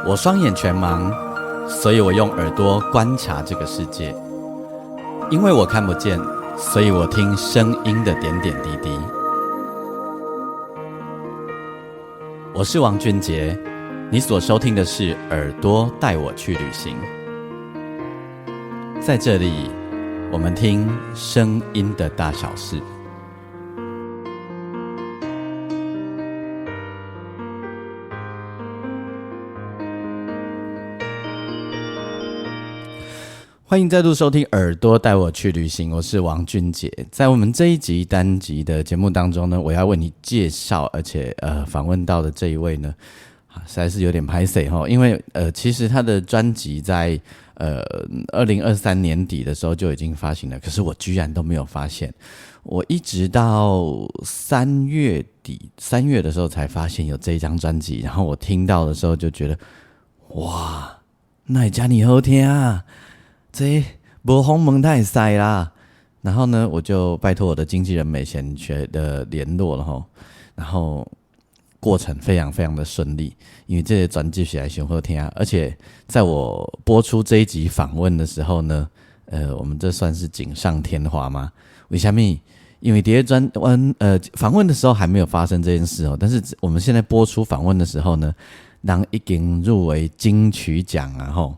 我双眼全盲，所以我用耳朵观察这个世界。因为我看不见，所以我听声音的点点滴滴。我是王俊杰，你所收听的是《耳朵带我去旅行》。在这里，我们听声音的大小事。欢迎再度收听《耳朵带我去旅行》，我是王俊杰。在我们这一集单集的节目当中呢，我要为你介绍，而且访问到的这一位呢，实在是有点拍摄哈，因为其实他的专辑在2023年底的时候就已经发行了，可是我居然都没有发现，我一直到3月底3月的时候才发现有这一张专辑，然后我听到的时候就觉得，哇，那家你好听啊！这没鸿蒙太塞啦，然后呢，我就拜托我的经纪人美贤学的联络了哈，然后过程非常非常的顺利，因为这些专辑是来想好听啊，而且在我播出这一集访问的时候呢，我们这算是锦上添花吗？为什么？因为这些访问的时候还没有发生这件事哦，但是我们现在播出访问的时候呢，人已经入围金曲奖啊吼。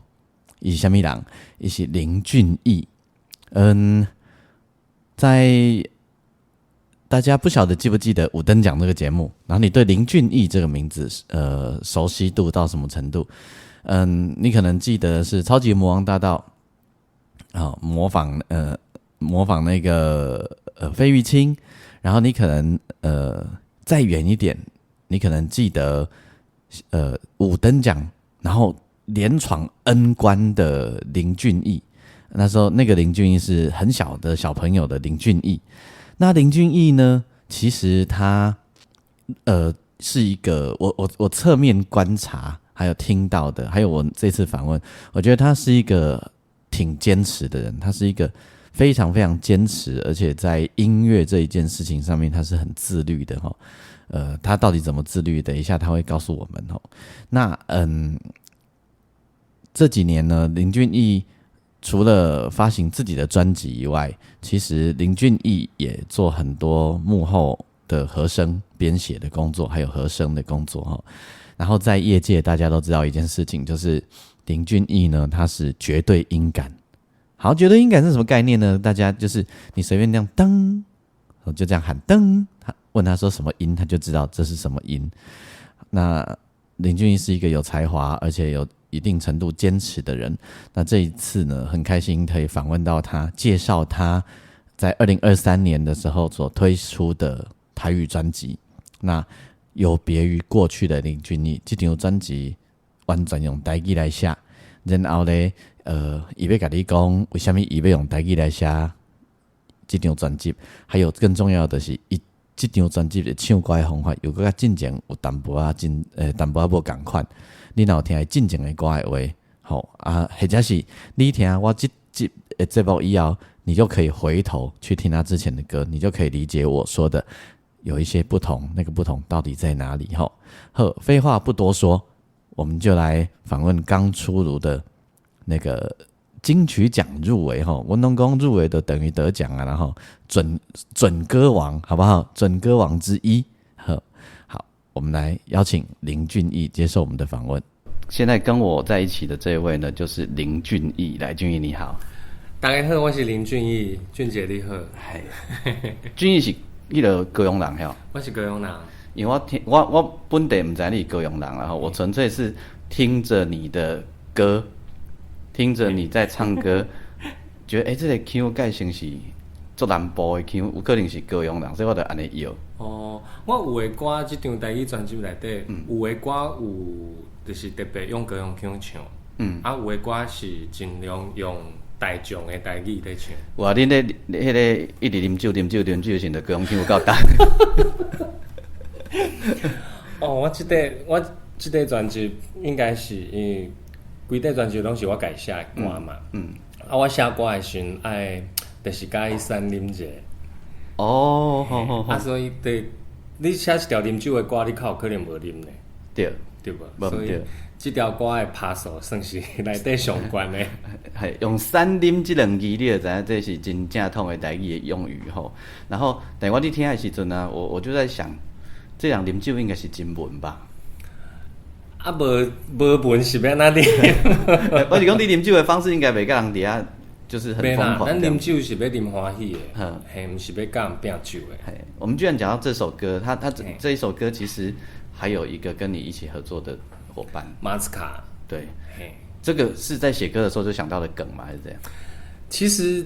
伊是什么人？伊是林俊逸。在大家不晓得记不记得五灯奖这个节目，然后你对林俊逸这个名字熟悉度到什么程度？你可能记得是超级魔王大道模仿那个费玉清，然后你可能再远一点，你可能记得五灯奖，然后连闯 N 关的林俊逸，那时候那个林俊逸是很小的小朋友的林俊逸。那林俊逸呢，其实他是一个我侧面观察，还有听到的，还有我这次访问，我觉得他是一个挺坚持的人，他是一个非常非常坚持，而且在音乐这一件事情上面，他是很自律的哈。他到底怎么自律？等一下他会告诉我们哦。那这几年呢，林俊逸除了发行自己的专辑以外，其实林俊逸也做很多幕后的和声编写的工作，还有和声的工作哈。然后在业界大家都知道一件事情，就是林俊逸呢，他是绝对音感。好，绝对音感是什么概念呢？大家就是你随便这样噔，就这样喊噔，问他说什么音，他就知道这是什么音。那林俊逸是一个有才华，而且有一定程度坚持的人。那这一次呢，很开心可以访问到他，介绍他在2023年的时候所推出的台语专辑。那有别于过去的林俊逸，这张专辑完全用台语来写，然后呢，伊要跟你讲为什么伊要用台语来写这张专辑，还有更重要的是，这张专辑的唱歌的方法又跟进前有淡薄仔无同款。你若有听进前的歌的话，好啊，或者是你听我这节目以后，你就可以回头去听他之前的歌，你就可以理解我说的有一些不同，那个不同到底在哪里？好，废话不多说，我们就来访问刚出炉的那个金曲奖入围哈，文东公入围的等于得奖啊，然后准歌王好不好？准歌王之一。好，我们来邀请林俊逸接受我们的访问。现在跟我在一起的这一位呢，就是林俊逸。来，俊逸你好。大家好，我是林俊逸，俊杰你好。俊逸是迄个高雄人吼。我是高雄人。因为我本地不知道你是高雄人，然后我纯粹是听着你的歌。听着你在唱歌，觉得这个腔介像是做南部的腔，有可能是高雄人，所以我就安尼摇。哦，我有的歌，这张台语专辑内底，有的歌有就是特别用高雄腔唱，有的歌是尽量用大众的台语在唱。哇，恁咧迄个一直啉酒的时候，高雄腔有够重。哦，我这个专辑应该是因为。规块专辑拢是我家写的歌嘛，我写歌的时阵爱，就是甲伊三啉者。哦，好。所以你写一条啉酒的歌，你较有可能无啉呢。对，对无？所以这条歌的拍数算是内底上悬的。系用三啉这两字，你就知影这是真正统的台语的用语吼。然后，但我伫听的时阵啊，我就在想，这样啉酒应该是真文吧？啊，无文是要哪啉？我是讲你啉酒的方式应该袂甲人伫遐就是很疯狂。咱啉酒是要啉欢喜的，嘿，毋是要甲人拼酒的。我们居然讲到这首歌，他这一首歌其实还有一个跟你一起合作的伙伴，马斯卡。对，这个是在写歌的时候就想到的梗吗？还是这样？其实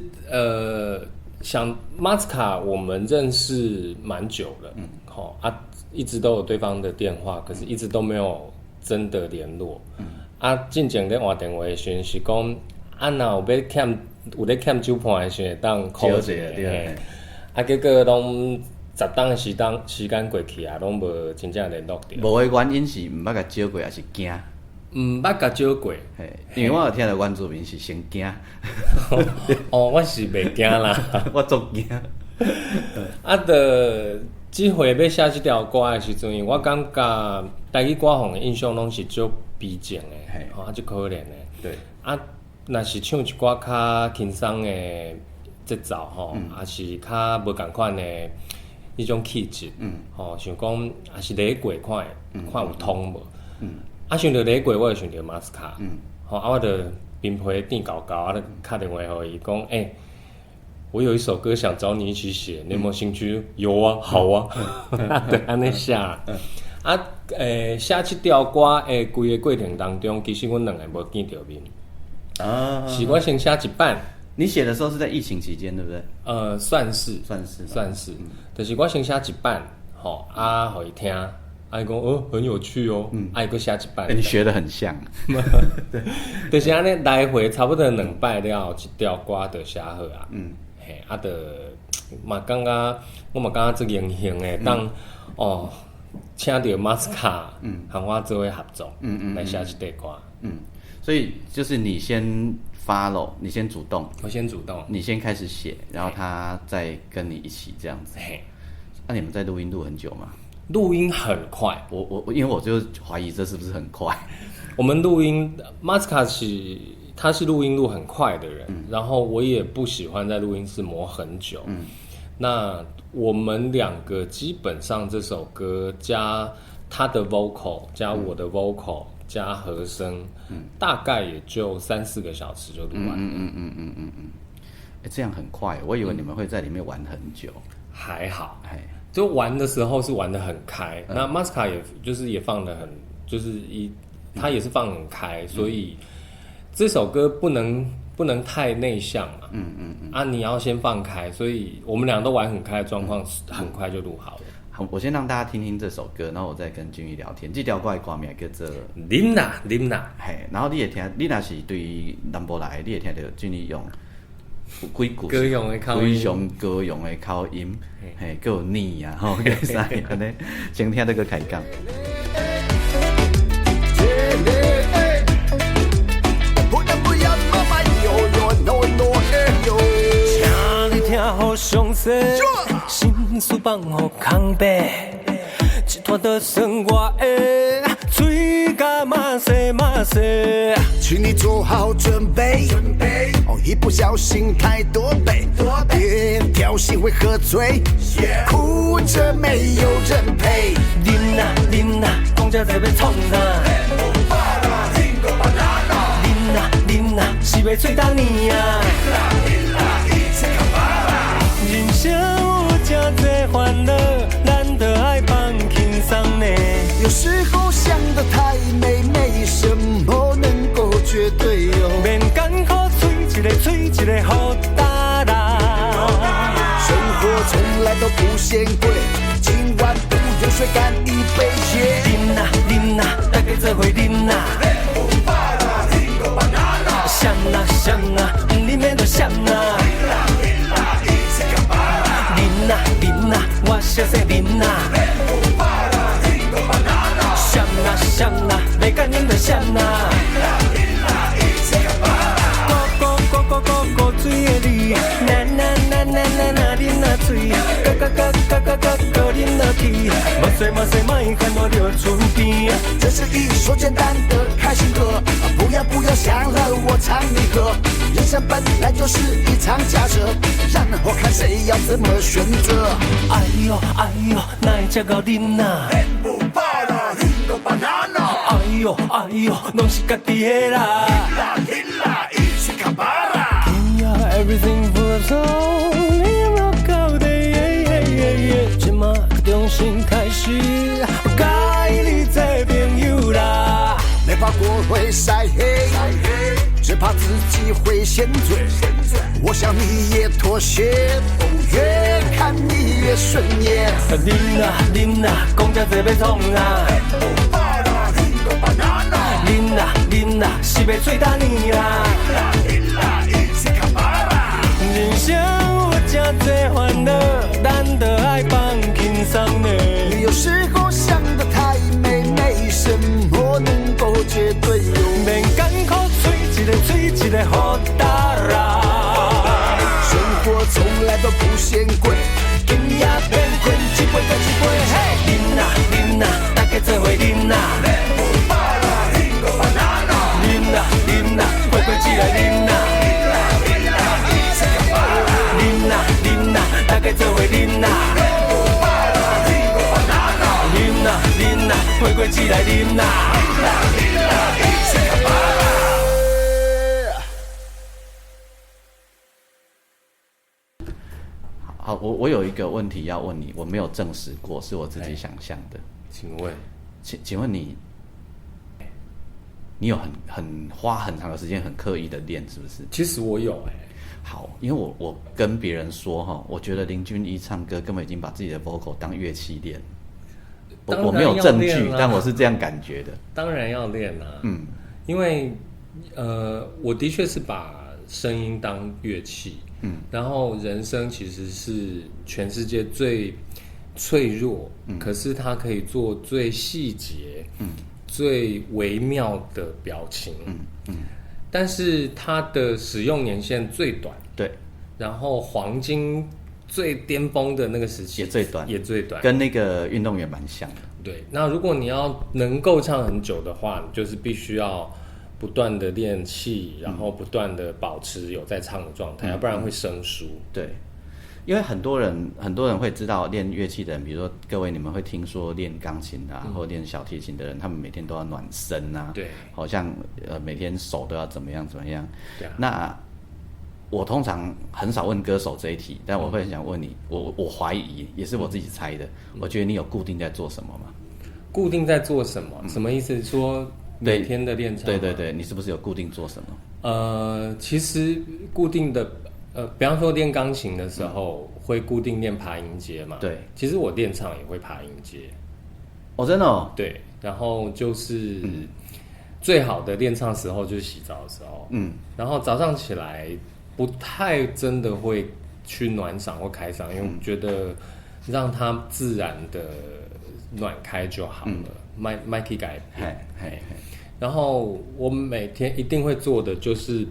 想马斯卡，我们认识蛮久了，一直都有对方的电话，可是一直都没有真的联络。进前咧换电话的时阵是讲，若有咧欠酒盘的时阵，当 call 一下，结果拢10档的时间过去啊，拢无真正联络到。无的原因是毋捌甲招过，还是惊？毋捌甲招过，因为我有听到原住民是先惊。我是袂惊啦，我足惊。这回要写这条歌的时阵，我感觉台语歌红的印象拢是足悲情的，足可怜的。对。若是唱一寡较轻松的节奏也是较无共款的迄种气质。想讲也是雷鬼看有通无。想到雷鬼，我就想到马斯卡。我就面皮顶高高，打电话给伊讲，我有一首歌想找你一起写，你有没有兴趣？有啊，好啊，对，安尼写。写这条歌的规个过程当中，其实阮两个无见到面。是我先写一版。你写的时候是在疫情期间，对不对？算是。就是我先写一版，互伊听。伊讲很有趣哦，伊佫写一版。你学得很像。对，就是安尼来回差不多2摆了，一条歌就写好啊。就嘛感觉，我嘛感觉足荣幸诶，当请到马斯卡，和我做伙合作，来写这条歌。所以就是你先 follow， 你先主动，我先主动，你先开始写，然后他再跟你一起这样子。那你们在录音录很久吗？录音很快，因为我就怀疑这是不是很快。我们录音，马斯卡他是录音录很快的人，然后我也不喜欢在录音室磨很久。那我们两个基本上这首歌加他的 vocal 加我的 vocal 加和声，大概也就3-4个小时就录完了。这样很快，我以为你们会在里面玩很久。还好，就玩的时候是玩得很开。那马斯卡也放得很，他也是放得很开，所以这首歌不能太内向嘛。你要先放开，所以我们俩都玩很开的状况，很快就录好了。好，我先让大家听听这首歌，然后我再跟君毅聊天。这条歌的歌名叫做林娜。然后你会听，你若是对南部来，你会听到君毅用几句高雄的口音，非常高雄的口音，还有腻啊，可以使安尼，先听这个开讲。请你听好详细，心事放予空白，一拖就算我的嘴甲马西马西，请你做好准备，一不小心太多杯，别挑衅会喝醉，哭着没有人陪。啉啊，讲这要创啥？啉啊，是要做当年啊！人生有这多烦恼，咱就爱放轻松呢。有时候想得太美，没什么能够绝对哦。免艰苦，吹一个好大啦。生活从来都不嫌贵，今晚不用水干一杯耶。啉啊，大家做伙啉啊。闪啊，里面就闪啊。啉啊，我小声啉啊。闪啊，要甲恁就闪啊。古水的你，那啉啊水，高啉落去，莫说莫看我着春边。这是一首简单的开心歌，不要想了，我唱你和。人生本来就是一场假设，然后看谁要怎么选择。哎呦哎呦，哪会吃到恁啊？哎呦哎呦，拢是家己的啦。Everything full of soul， 你rock out的，今嘛重新开始，该你做朋友啦。没怕过会晒黑，只怕自己会先醉。我想你也妥协，越看你越顺眼。啉啦啉啦，讲遮济要创啊？啉啦啉啦，是要做大年啦？人生有真多烦恼，咱就爱放轻松的。你有时候想得太美，没什么能够绝对有。免艰苦，吹一个好大啦。生活从来都不嫌贵，今夜免困，一杯再一杯，嘿！啉啦啉啦，大家做伙啉啦。啉啦啉啦，过过节来啉啦。啉啦啉啦，大家做伙啉啦。啉啦啉啦，过过节来啉啦。好，我有一个问题要问你，我没有证实过，是我自己想象的。请问，请问你有花很长的时间，很刻意的练，是不是？其实我有好，因为我跟别人说哈，我觉得林俊逸唱歌根本已经把自己的 vocal 当乐器练。我没有证据，但我是这样感觉的。当然要练啊，因为我的确是把声音当乐器，然后人声其实是全世界最脆弱，可是它可以做最细节，最微妙的表情，但是它的使用年限最短，对，然后黄金最巅峰的那个时期也最短，跟那个运动员蛮像的。对，那如果你要能够唱很久的话，你就是必须要不断的练气，然后不断的保持有在唱的状态，要不然会生疏。对，因为很多人会知道练乐器的人，比如说各位你们会听说练钢琴的或练小提琴的人，他们每天都要暖身啊，对，好像每天手都要怎么样，对啊。那我通常很少问歌手这一题，但我会很想问你，我怀疑也是我自己猜的，我觉得你有固定在做什么吗？固定在做什么？什么意思？说每天的练唱？对，你是不是有固定做什么？其实固定的，比方说练钢琴的时候，会固定练爬音阶嘛。对，其实我练唱也会爬音阶。哦，真的哦。对，然后就是最好的练唱时候就是洗澡的时候。然后早上起来不太真的会去暖嗓或开嗓，因为我觉得让它自然的暖开就好了，麦可以改变。然后我每天一定会做的就是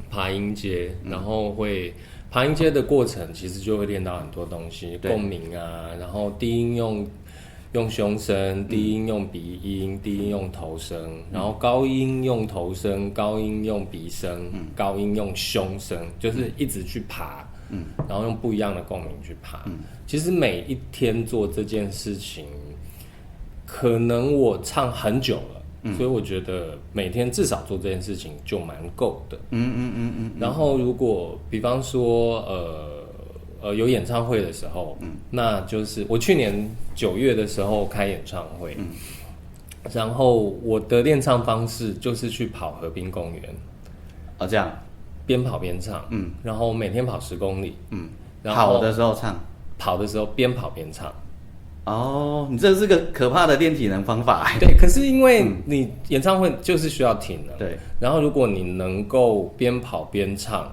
爬音阶，然后会爬音阶的过程，其实就会练到很多东西，共鸣啊，然后低音用胸声，低音用鼻音，低音用头声，然后高音用头声，高音用鼻声，高音用胸声，就是一直去爬，然后用不一样的共鸣去爬。其实每一天做这件事情，可能我唱很久了，所以我觉得每天至少做这件事情就蛮够的。然后如果比方说有演唱会的时候，那就是我去年9月的时候开演唱会，然后我的练唱方式就是去跑河滨公园，这样边跑边唱，然后每天跑10公里，然后跑的时候唱，跑的时候边跑边唱。哦，你这是个可怕的练体能方法。对，可是因为你演唱会就是需要体能，对，然后如果你能够边跑边唱，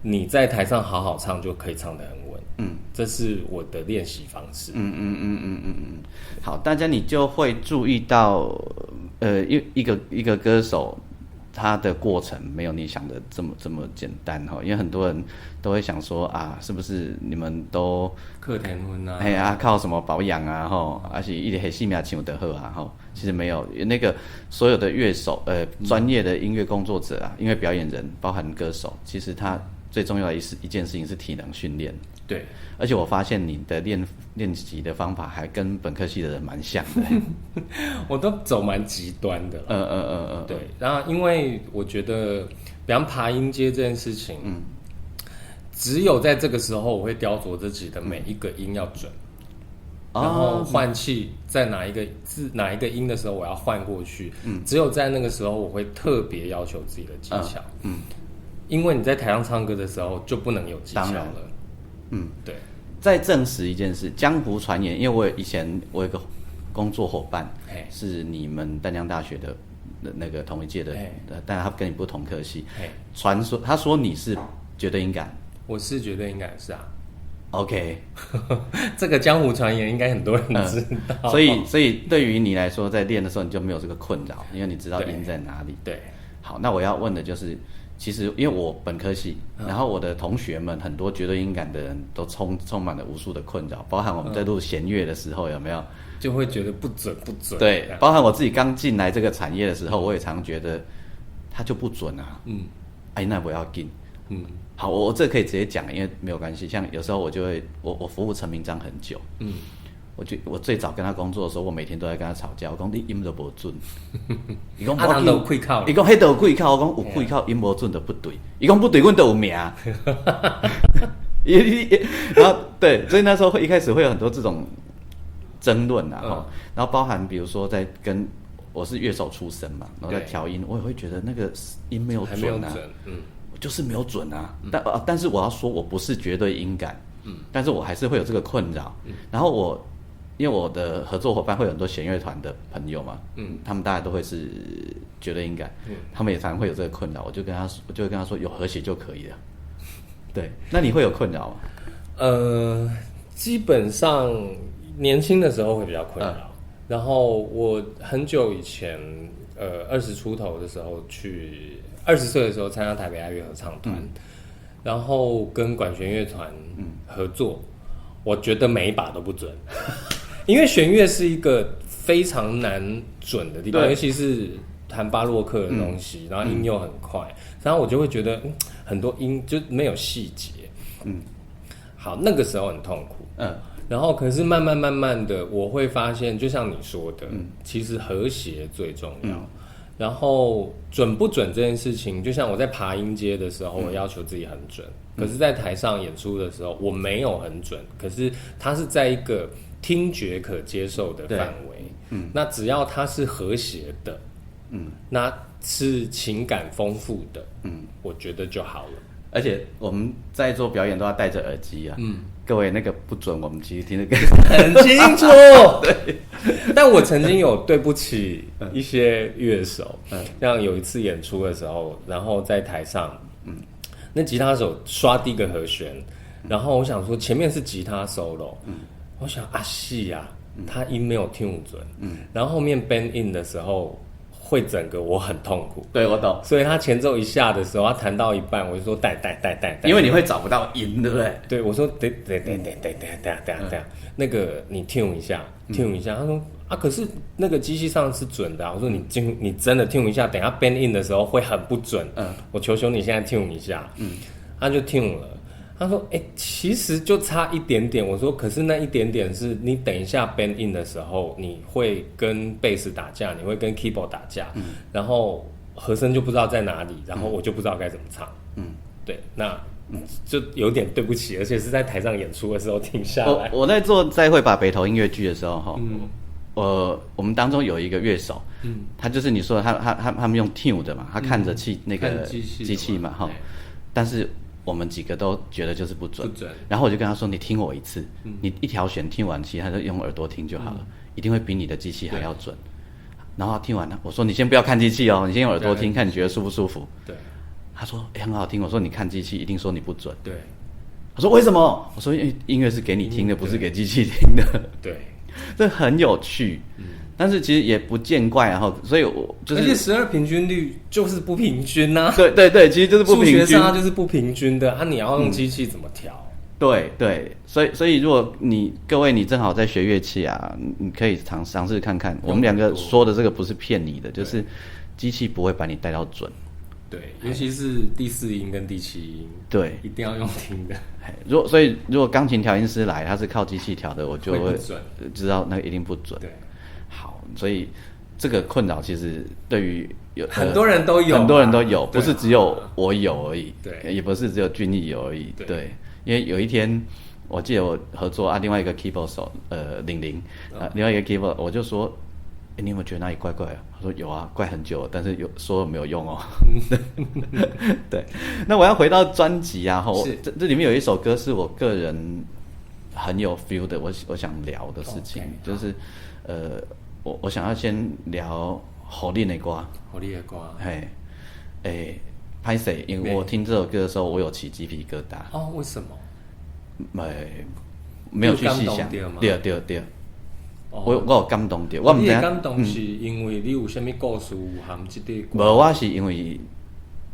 你在台上好好唱就可以唱得很稳。这是我的练习方式。好，大家你就会注意到，一个歌手它的过程没有你想的这么简单哈，因为很多人都会想说啊，是不是你们都课田婚啊，哎呀靠什么保养啊吼，而且一直黑细苗唱得好啊吼，其实没有，那个所有的乐手专业的音乐工作者啊，音乐表演人，包含歌手，其实他最重要的一件事情是体能训练。对，而且我发现你的练习的方法还跟本科系的人蛮像的。我都走蛮极端的啦。对，然后因为我觉得，比方爬音阶这件事情，只有在这个时候，我会雕琢自己的每一个音要准，然后换气在哪一个音的时候，我要换过去。只有在那个时候，我会特别要求自己的技巧。因为你在台上唱歌的时候就不能有技巧了。对。再证实一件事，江湖传言，因为以前我有一个工作伙伴是你们淡江大学的那个同一届的，但他跟你不同科系。传说他说你是绝对音感，我是绝对音感是啊。OK， 这个江湖传言应该很多人知道。所以对于你来说，在练的时候你就没有这个困扰，因为你知道音在哪里。对。好，那我要问的就是。其实，因为我本科系，然后我的同学们很多绝对音感的人都充满了无数的困扰，包含我们在录弦乐的时候，有没有就会觉得不准？对，包含我自己刚进来这个产业的时候，我也常觉得它就不准啊。那我要进。好，我这可以直接讲，因为没有关系。像有时候我就会，我服务陈明章很久。我最早跟他工作的时候，我每天都在跟他吵架。我讲你音都不准，伊讲我都有开口，伊讲迄都有开口，我讲有开口音不准就不对。伊讲不对，阮都有名。然后对，所以那时候一开始会有很多这种争论啊，然后包含比如说在跟我是乐手出身嘛，然后在调音，我也会觉得那个音没有准啊，我就是没有准啊。但是我要说我不是绝对音感，但是我还是会有这个困扰。然后因为我的合作伙伴会有很多弦乐团的朋友嘛，他们大家都会是绝对音感，他们也常会有这个困扰，我就会跟他说有和谐就可以了。对，那你会有困扰吗？基本上年轻的时候会比较困扰，然后我很久以前，20出头的时候去，20岁的时候参加台北爱乐合唱团，然后跟管弦乐团合作，我觉得每一把都不准。因为弦乐是一个非常难准的地方，尤其是弹巴洛克的东西，然后音又很快，然后我就会觉得很多音就没有细节。好，那个时候很痛苦。然后可是慢慢的，我会发现，就像你说的，其实和谐最重要。然后准不准这件事情，就像我在爬音阶的时候，我要求自己很准，可是在台上演出的时候，我没有很准，可是它是在一个听觉可接受的范围。那只要它是和谐的，那是情感丰富的，我觉得就好了。而且我们在做表演都要戴着耳机啊，各位那个不准，我们其实听得很清楚。对，但我曾经有对不起一些乐手，像有一次演出的时候，然后在台上，那吉他手刷第一个和弦，然后我想说前面是吉他 solo，我想是啊，他音没有听准，然后后面 bend in 的时候。会整个我很痛苦，对我懂，所以他前奏一下的时候，他弹到一半，我就说带，因为你会找不到音，对不对？对，我说等，那个你 tune 一下，他说可是那个机器上是准的，我说你真的 tune 一下，等下 bend in 的时候会很不准，我求你现在 tune 一下，他就 tune 了。他说其实就差一点点。我说可是那一点点是你等一下 bend in 的时候，你会跟贝斯打架，你会跟 keyboard 打架，然后和声就不知道在哪里，然后我就不知道该怎么唱。对，那就有点对不起，而且是在台上演出的时候停下来。我在做再会把北投音乐剧的时候我们当中有一个乐手，他就是你说的他们用 tune 的嘛，他看着那个机器嘛但是我们几个都觉得就是不准，然后我就跟他说：“你听我一次，你一条弦听完，其他就用耳朵听就好了，一定会比你的机器还要准。”然后他听完了，我说：“你先不要看机器哦，你先用耳朵听，看你觉得舒不舒服。”对，他说：“很好听。”我说：“你看机器，一定说你不准。”对，他说：“为什么？”我说：“因为音乐是给你听的，不是给机器听的。”对，这很有趣。但是其实也不见怪，然后所以我就是，而且12平均率就是不平均呐、啊。对对对，其实就是不平均，数学上它就是不平均的啊！你要用机器怎么调？对对，所以如果各位你正好在学乐器啊，你可以尝试看看。我们两个说的这个不是骗你的，就是机器不会把你带到准。对，尤其是第4音跟第7音，对，一定要用听的。所以如果钢琴调音师来，他是靠机器调的，我就会知道那个一定不准。对，好，所以这个困扰其实对于很多人都有，很多人都有，不是只有我有而已。对，也不是只有俊逸有而已。对，因为有一天我记得我合作另外一个 keyboard 手玲玲另外一个 keyboard 我就说。你有没有觉得哪里怪怪啊？他说有啊，怪很久了，但是说没有用哦。对，那我要回到专辑啊，这里面有一首歌是我个人很有 feel 的，我想聊的事情，就是我想要先聊火力的歌，火力的歌，拍谁？因为我听这首歌的时候，我有起鸡皮疙瘩。哦，为什么？没有去细想，对。我有感动到，你的感动是因为你有啥物故事含这个歌？无，我是因为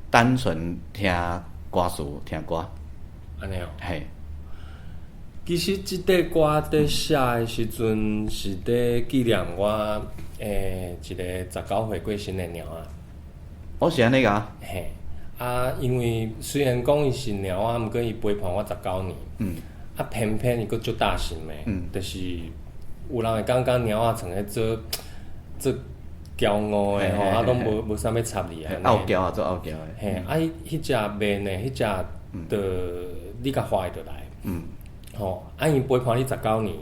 单纯听歌词、听歌。安尼哦。嘿。其实这个歌在写的时阵是在纪念我一个19岁过生的鸟啊。我是安尼个。嘿。因为虽然讲伊是鸟啊，毋过伊陪伴我19年。偏偏伊佫足大心的。就是。有人会感觉鸟仔像咧做骄傲的吼，拢无啥物插你啊。傲娇啊，做傲娇的。嘿，迄只面呢，迄只的你甲发就来。吼，伊陪伴你19年，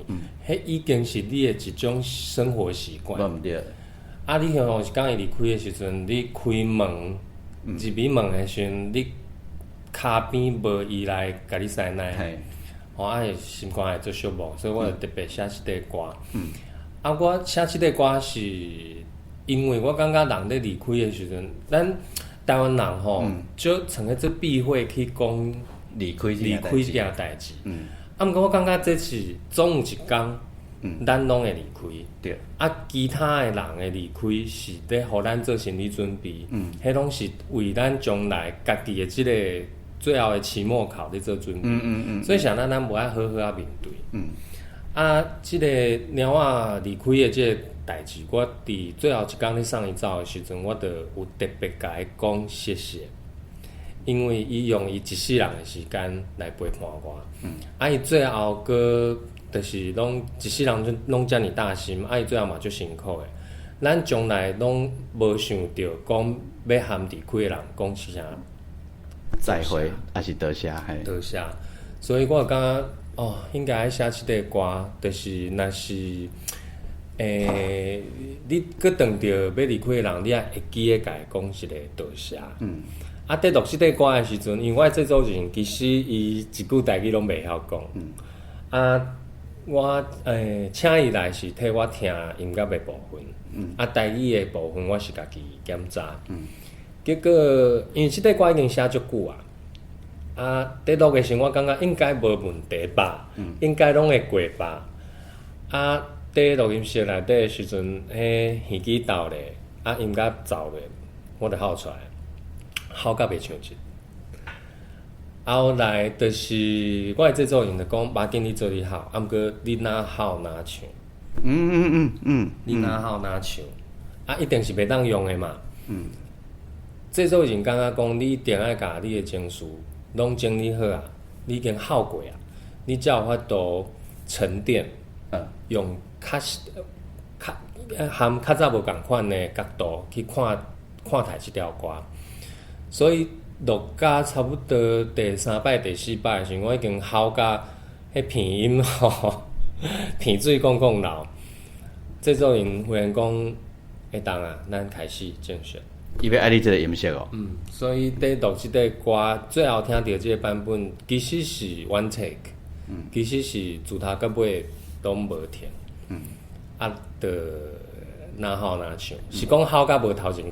迄已经是你的一种生活习惯。对。你吼是讲伊离开的时阵，你开门入去门的时阵，你骹边无伊来甲你塞奶。心肝会做寂寞，所以我就特别写这个歌。我写这个歌是因为我感觉人咧离开的时阵，咱台湾人吼，就像个做避讳去讲离开这件代志。毋过我感觉这是总有一天，咱拢会离开。对。其他的人的离开是咧，互咱做心理准备。迄拢是为咱将来家己的这个。最后的期末考在做准备，所以想咱无爱好好啊面对。这个鸟仔离开的这个代志，我伫最后一天咧送伊走的时阵，我就有特别甲伊讲谢谢，因为伊用伊一世人的时间来陪伴我。伊最后个就是拢一世人拢遮尔大心，伊最后嘛足辛苦的。咱将来拢无想到讲要含离开的人讲是啥。再会，还是多谢，多谢。所以我感觉应该写这个歌，就是若是你搁撞到要离开的人，你也会记得甲伊讲一个多谢。在录这个歌的时阵，因为我制作人其实伊一句台语拢袂晓讲。我请伊来是替我听音乐的部分。台语的部分我是家己检查。结果，因为这个歌已经写足久在录的时候，我感觉应该无问题吧，应该拢会过吧。在录音室内底的时阵，耳机到咧，音乐走咧，我就吼出来，吼甲袂唱一。后来就是我的制作人就讲，马紧你做你好，毋过你哪吼哪唱。你哪吼哪唱，一定是袂当用的嘛。制作人感觉讲，你一定爱甲你的情绪拢整理好啊，你已经耗过啊，你才有法度沉淀，用含较早无共款的角度去看待这条歌。所以录到差不多第3摆、第4摆的时候，我已经耗到迄片音片水讲流。制作人忽然讲，会当啊，咱开始正选。伊要爱你这个音色哦。所以在录这个歌，最后听到这个版本，其实是 one take，其实是自头到尾都无停。就哪吼哪唱，是讲好甲无头前，一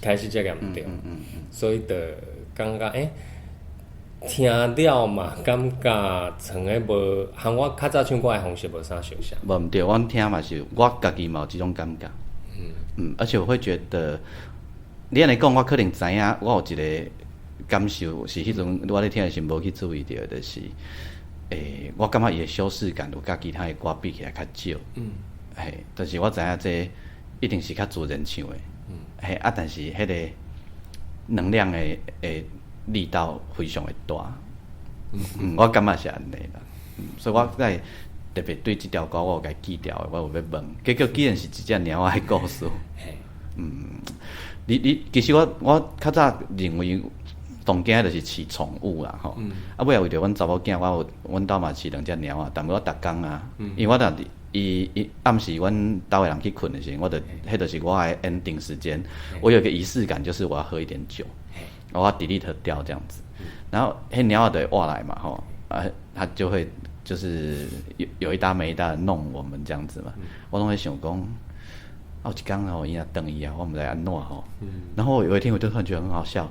开始才验对。所以就感觉听了嘛，感觉像个无，和我较早唱歌的方式无啥相像。无毋对，我听嘛是，我家己嘛有即种感觉。而且我会觉得，你安尼讲，我可能知影，我有一个感受是迄阵我咧听的时无去注意到，就是我感觉伊的修饰感有甲其他的歌比起来较少。但是我知影这一定是较自然唱的。但是迄个能量的力道非常的大。我感觉是安尼啦。所以我在特别对这条歌我有甲记掉的，我有要问，结果竟然是一只猫仔的故事。你其实我较早认为当家就是饲宠物啦吼。尾为着阮查某囝，阮兜嘛饲两只猫仔，但我逐工啊，因为我伊暗时阮兜的人去困的时候，迄就是我的 ending 时间。我有一个仪式感，就是我要喝一点酒，我要 delete 掉这样子。然后迄猫仔就会挖来嘛吼，它就会就是有一搭没一搭的弄我们这样子嘛。我拢会想讲，有一天吼伊若等伊啊，我毋知安怎吼。然后有一天我就突然觉得很好笑，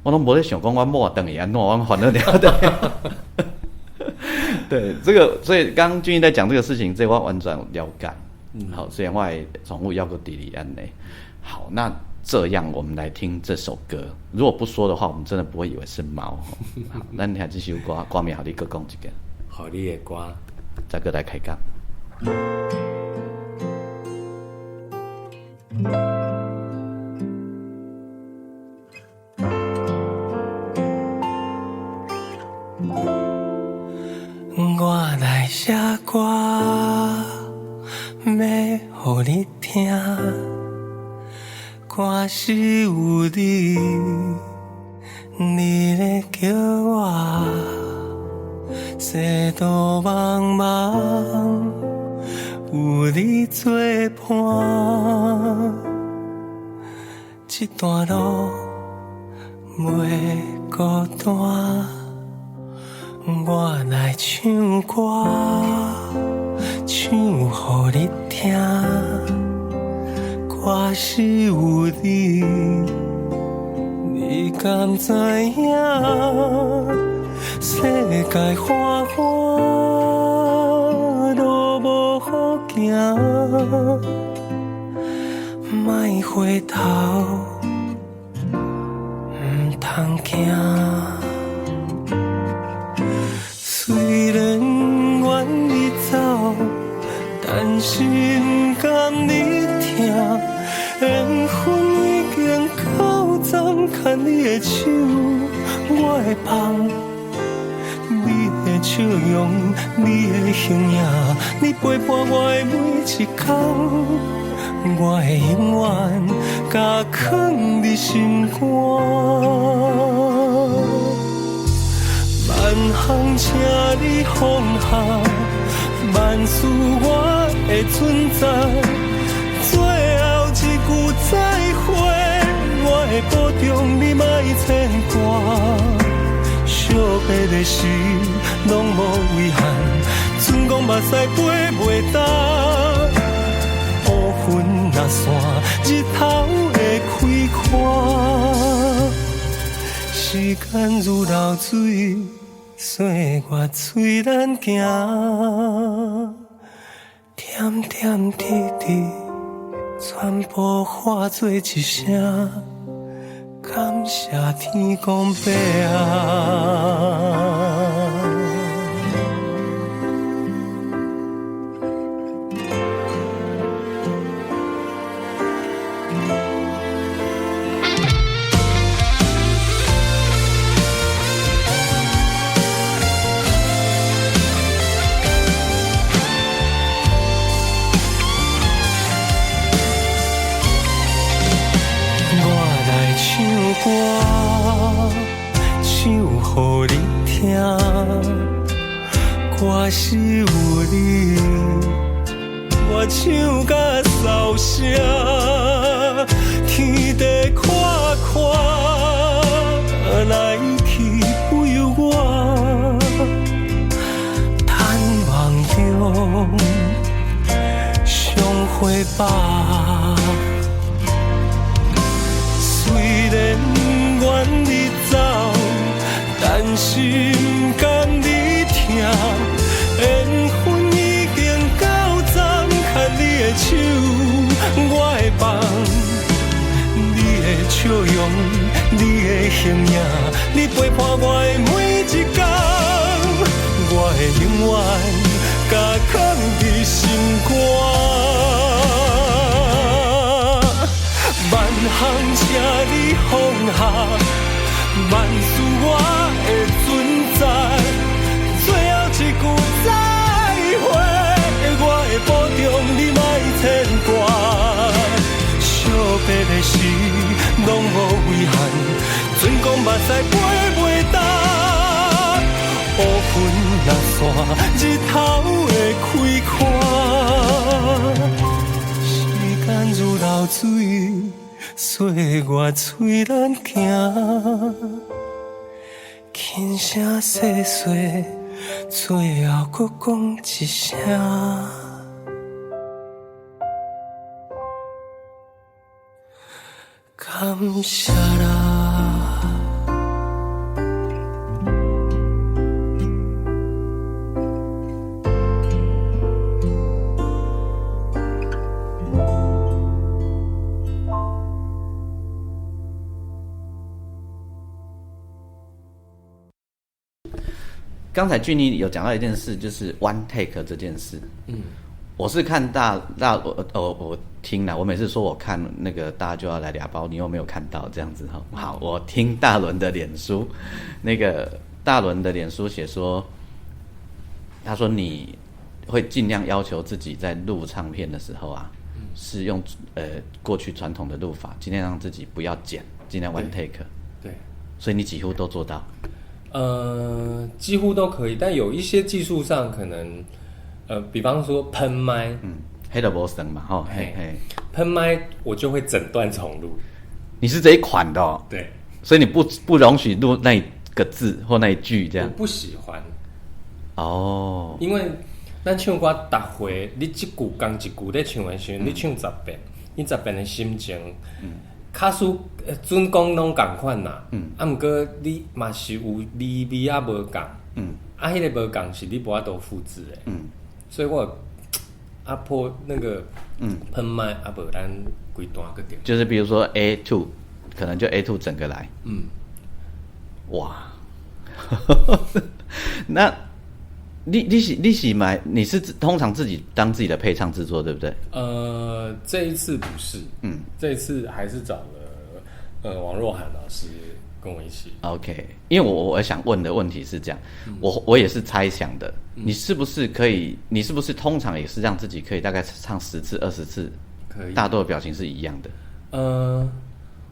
我拢无咧想讲我某等伊安怎，我烦恼了。对，这个所以刚刚俊逸在讲这个事情，这我完全了解。好，虽然我的宠物要个地理安内。好，那这样我们来听这首歌。如果不说的话，我们真的不会以为是猫。好，那你还这首歌名，好你各讲一个。好，你的歌，再个来开讲。我来写歌，要予你听。歌是有你，你咧叫我，世道茫茫，有你作伴。这段路袂孤单。我来唱歌，唱予你听。歌是有你，你敢知影？世界花花，路无好行，莫回头，唔通惊。虽然愿你走，但心甘你听。缘分已经到站，牵你的手，我会放。你的笑容，你的形影，你陪伴我的每一天。我会永远甲藏伫心肝。万行请你放下，万事我的存在。最后一句再会，我会保重你莫牵挂。惜别的事拢无遗憾，春光目屎飞袂干。乌云若散，日头会开阔。时间如流水。岁月催咱行，点点滴滴，全部化作一声，感谢天公伯啊！歌唱予你听，歌是有你，我唱甲扫声，天地看看，来去不由我，盼望中相会吧。虽然愿你走，但心甘你疼，缘分已经到站，牵你的手，我会放。你的笑容，你的形影，你陪伴我的每一天，我会永远甲藏伫心肝。万行车你放下，万事我会存在。最后一句再会，我会保重你莫牵挂。惜别的事拢无遗憾，船光目屎飞袂干。乌云若散，日头会开阔。时间如流水，岁月催咱行。轻声细碎，最后搁讲一声。感谢啦。刚才俊逸有讲到一件事，就是 one take 这件事。我是看我听了，我每次说我看那个大家就要来俩包，你有没有看到这样子哈？好，我听大伦的脸书，那个大伦的脸书写说，他说你会尽量要求自己在录唱片的时候啊，是用过去传统的录法，尽量让自己不要剪，尽量 one take。对，所以你几乎都做到。几乎都可以，但有一些技术上可能，比方说喷麦，黑的无声嘛，吼，嘿嘿，喷麦我就会整段重录。你是这一款的哦，对，所以你不容许录那一个字或那一句这样。我不喜欢，哦，因为咱唱歌逐回，你一句讲一句在唱的时候，你唱10遍，你10遍的心情，卡数准讲拢共款啦，毋过你嘛是有微微啊无共，迄个无共是你无法度复制的，所以我破那个喷麦无咱规段个点，就是比如说 A2， 可能就 A2 整个来，哇，那你是通常自己当自己的配唱制作对不对？这一次不是，这一次还是找了王若涵老师跟我一起。OK， 因为我想问的问题是这样，我也是猜想的，你是不是通常也是让自己可以大概唱10次20次，可以，大多的表情是一样的？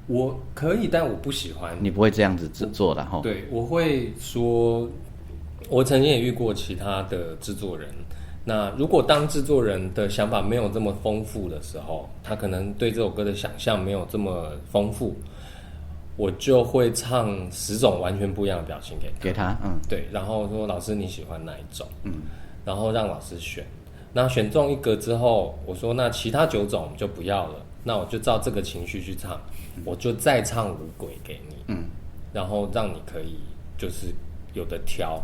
我可以，但我不喜欢。你不会这样子做的哈？对，我会说，我曾经也遇过其他的制作人。那如果当制作人的想法没有这么丰富的时候，他可能对这首歌的想象没有这么丰富，我就会唱10种完全不一样的表情给他。对，然后说老师你喜欢哪一种？然后让老师选。那选中一个之后，我说那其他9种就不要了，那我就照这个情绪去唱，我就再唱5轨给你，然后让你可以就是有的挑，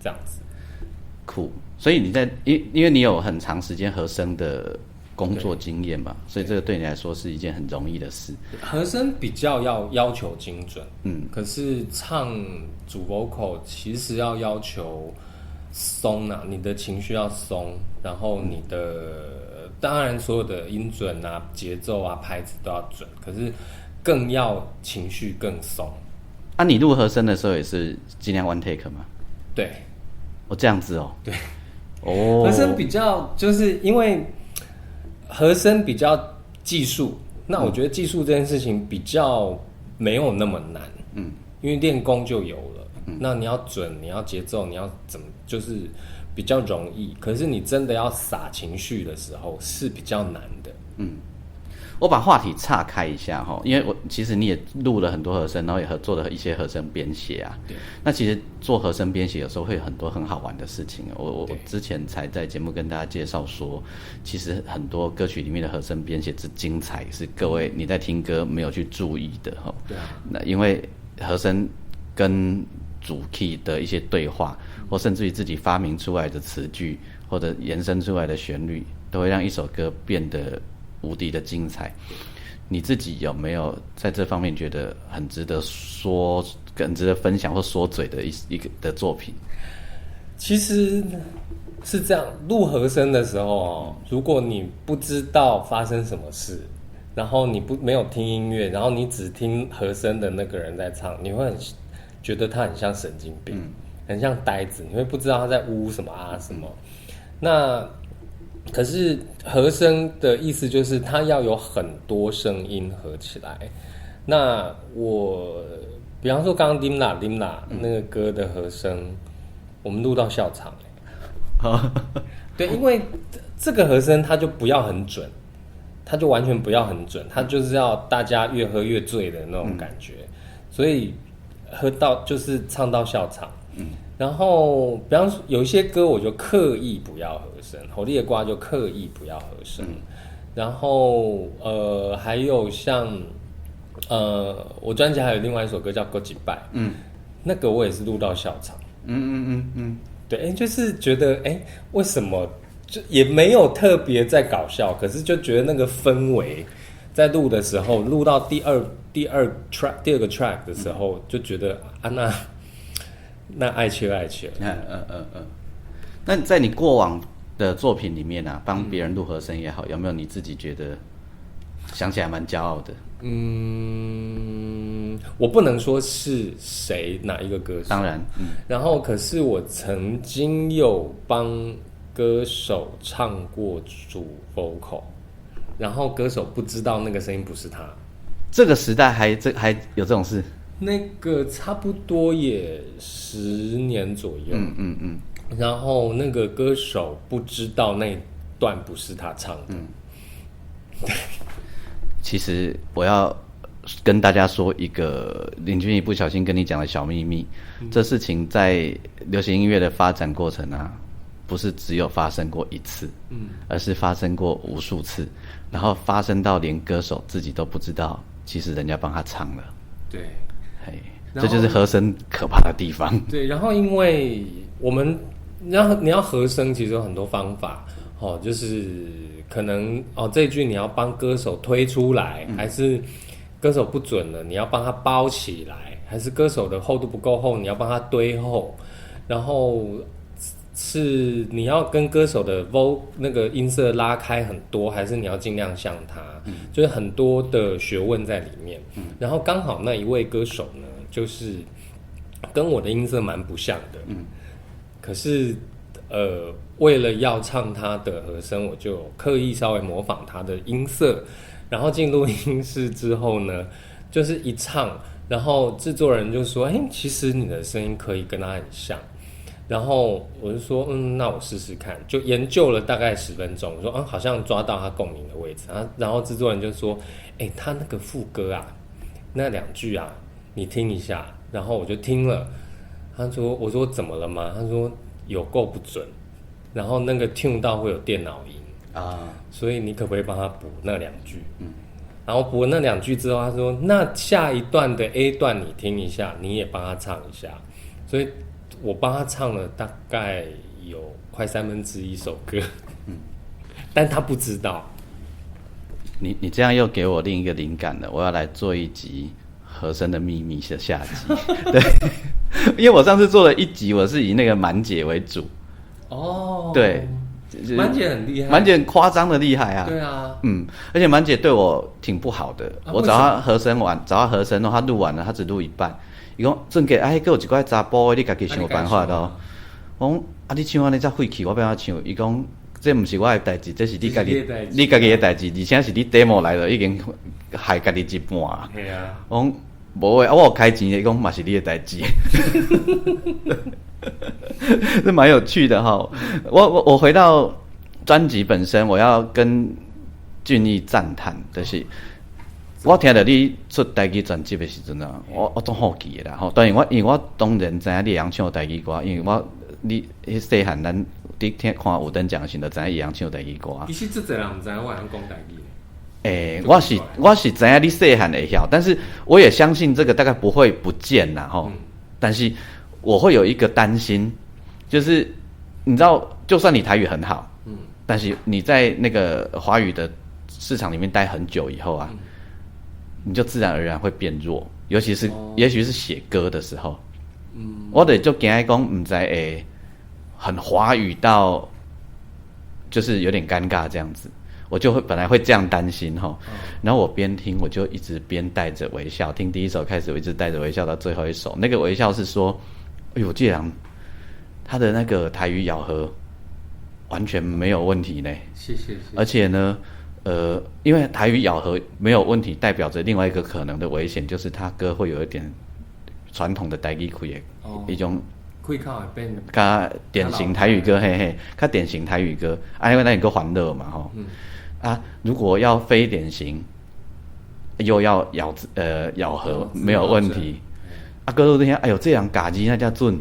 这样子。酷，所以你因为你有很长时间和声的工作经验嘛，所以这个对你来说是一件很容易的事。和声比较要求精准，可是唱主 vocal 其实要求松啊，你的情绪要松，然后你的当然所有的音准啊、节奏啊、拍子都要准，可是更要情绪更松。啊，你录和声的时候也是尽量 one take 吗？对，这样子哦。对，和声比较就是因为和声比较技术，那我觉得技术这件事情比较没有那么难，因为练功就有了。那你要准，你要节奏，你要怎么，就是比较容易。可是你真的要撒情绪的时候是比较难的。我把话题岔开一下哈，因为其实你也录了很多和声，然后也做了一些和声编写啊。对。那其实做和声编写有时候会有很多很好玩的事情。我之前才在节目跟大家介绍说，其实很多歌曲里面的和声编写之精彩，是各位你在听歌没有去注意的哈。对啊。那因为和声跟主 key 的一些对话，或甚至于自己发明出来的词句，或者延伸出来的旋律，都会让一首歌变得无敌的精彩。你自己有没有在这方面觉得很值得说、很值得分享或说嘴的一个的作品？其实是这样，录和声的时候，如果你不知道发生什么事，然后你没有听音乐，然后你只听和声的那个人在唱，你会觉得他很像神经病，很像呆子，你会不知道他在呜什么啊什么。那可是和声的意思就是它要有很多声音合起来。那我比方说刚刚 Dimla 那个歌的和声，我们录到笑场对，因为这个和声它就不要很准，它就完全不要很准，它就是要大家越喝越醉的那种感觉，所以喝到就是唱到笑场。然后比方说有一些歌我就刻意不要和声，火力的瓜就刻意不要和声。然后还有像我专辑还有另外一首歌叫《过几拜》，那个我也是录到笑场。对，就是觉得为什么就也没有特别在搞笑，可是就觉得那个氛围在录的时候，录到第二个 track 的时候，就觉得那爱切。那在你过往的作品里面啊，帮别人录和声也好，有没有你自己觉得想起来蛮骄傲的？我不能说是谁哪一个歌手，当然，然后可是我曾经有帮歌手唱过主 vocal， 然后歌手不知道那个声音不是他。这个时代还有这种事？那个差不多也10年左右。然后那个歌手不知道那一段不是他唱的。其实我要跟大家说一个林俊逸不小心跟你讲的小秘密，这事情在流行音乐的发展过程啊，不是只有发生过一次，而是发生过无数次，然后发生到连歌手自己都不知道，其实人家帮他唱了。对，这就是和声可怕的地方。对，然后因为你要和声，其实有很多方法就是可能这一句你要帮歌手推出来，还是歌手不准了，你要帮他包起来，还是歌手的厚度不够厚，你要帮他堆厚，然后是你要跟歌手的那个音色拉开很多，还是你要尽量像他，就是很多的学问在里面。然后刚好那一位歌手呢，就是跟我的音色蛮不像的，可是为了要唱他的和声，我就刻意稍微模仿他的音色，然后进录音室之后呢，就是一唱，然后制作人就说其实你的声音可以跟他很像，然后我就说那我试试看，就研究了大概10分钟，我说好像抓到他共鸣的位置，然后制作人就说他那个副歌啊，那2句啊你听一下，然后我就听了，我说怎么了吗？他说有够不准，然后那个 tune 到会有电脑音所以你可不可以帮他补那2句？然后补了那2句之后，他说那下一段的 A 段你听一下，你也帮他唱一下，所以我帮他唱了大概有快1/3首歌，但他不知道。你这样又给我另一个灵感了，我要来做一集和声的秘密的下集。对，因为我上次做了1集，我是以那个满姐为主。对，满姐很厉害，满姐很夸张的厉害啊。对啊，而且满姐对我挺不好的。我找她和声完，她录完了，她只录一半。伊讲正给还有一块查甫的，你家己想办法咯。我讲你唱安尼遮废气，我要安怎唱？伊讲这不是我的代志，这是你家己的代志，而且是你 demo 来了，已经害家己一半。系啊，我讲无诶，我有开钱的，伊讲嘛是你的代志。这蛮有趣的哈。我回到专辑本身，我要跟俊逸赞叹，就是我听到你出台语专辑的时阵啊，我总好奇的啦。当然因为我当然知影你会晓唱台语歌，因为你细汉咱伫看有灯奖的时候，知影会晓唱台语歌。其实这侪人唔知我会晓讲台语。我是知影你细汉会晓，但是我也相信这个大概不会不见啦吼。但是我会有一个担心，就是你知道，就算你台语很好，但是你在那个华语的市场里面待很久以后啊，你就自然而然会变弱，尤其是、也许是写歌的时候，我得就惊讲唔知会很华语到，就是有点尴尬这样子。我就会本来会这样担心哈，然后我边听我就一直边带着微笑，听第一首开始我一直带着微笑到最后一首，那个微笑是说，哎呦，既然他的那个台语咬合完全没有问题呢，谢谢。而且呢，因为台语咬合没有问题，代表着另外一个可能的危险，就是他歌会有一点传统的台语开的一种。开口会变较典型台语歌，嘿嘿，较典型台语歌，因为那有个欢乐嘛，吼，如果要非典型，又要咬合没有问题，歌都听，哎呦，这样家己那叫准，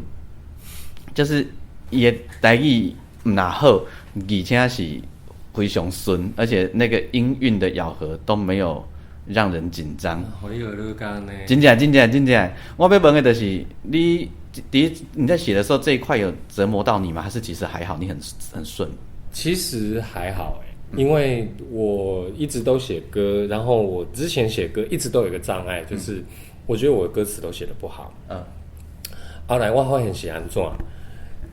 就是伊的台语唔哪好，而且是非常顺，而且那个音韵的咬合都没有让人紧张。好有乐感呢。真正，我要问的就是你在写的时候这一块有折磨到你吗？还是其实还好，你很顺？其实还好因为我一直都写歌，然后我之前写歌一直都有一个障碍，就是我觉得我的歌词都写得不好。后来我发现是安怎，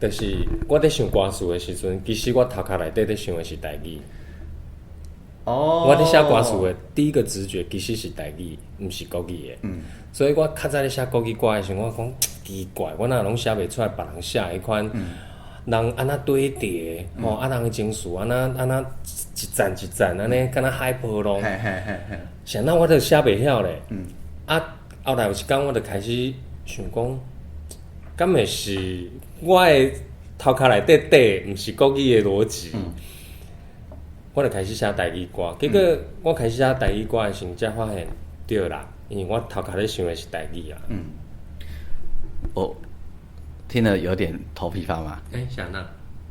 就是我在想歌词的时阵，其实我头壳内底在想的是台语。我在写歌词的第一个直觉其实是台语，不是国语的。所以我较早咧写国语歌的时候，我讲奇怪，我哪拢写袂出来别人写的款，人安那堆叠，人的情绪安那一站一站安尼，敢若海波浪。想那我就写袂晓咧。后来有一天我就开始想讲，敢会是我的头壳内底底，毋是国语的逻辑。我就开始写台语歌，结果我开始写台语歌的时候，才发现对啦，因为我头壳咧想的是台语啦。我听了有点头皮发麻。啥那？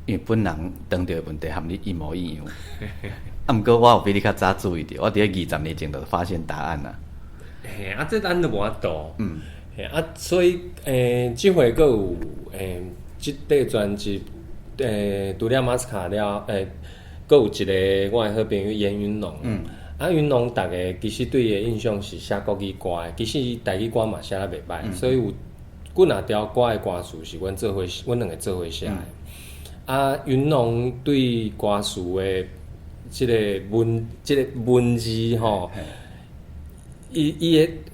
因为本人遇到的问题和你一模一样。不过我有比你较早注意到，我伫咧20年前就发现答案啦。这咱都无法度。所以这回佫有这块专辑，除了马斯卡了，佫有一个我的好朋友严云龙。云龙大家其实对伊的印象是写国语歌的，其实台语歌嘛写得袂歹，所以有几若条歌的歌词是阮两个做伙写的。云龙对歌词的这个文字吼，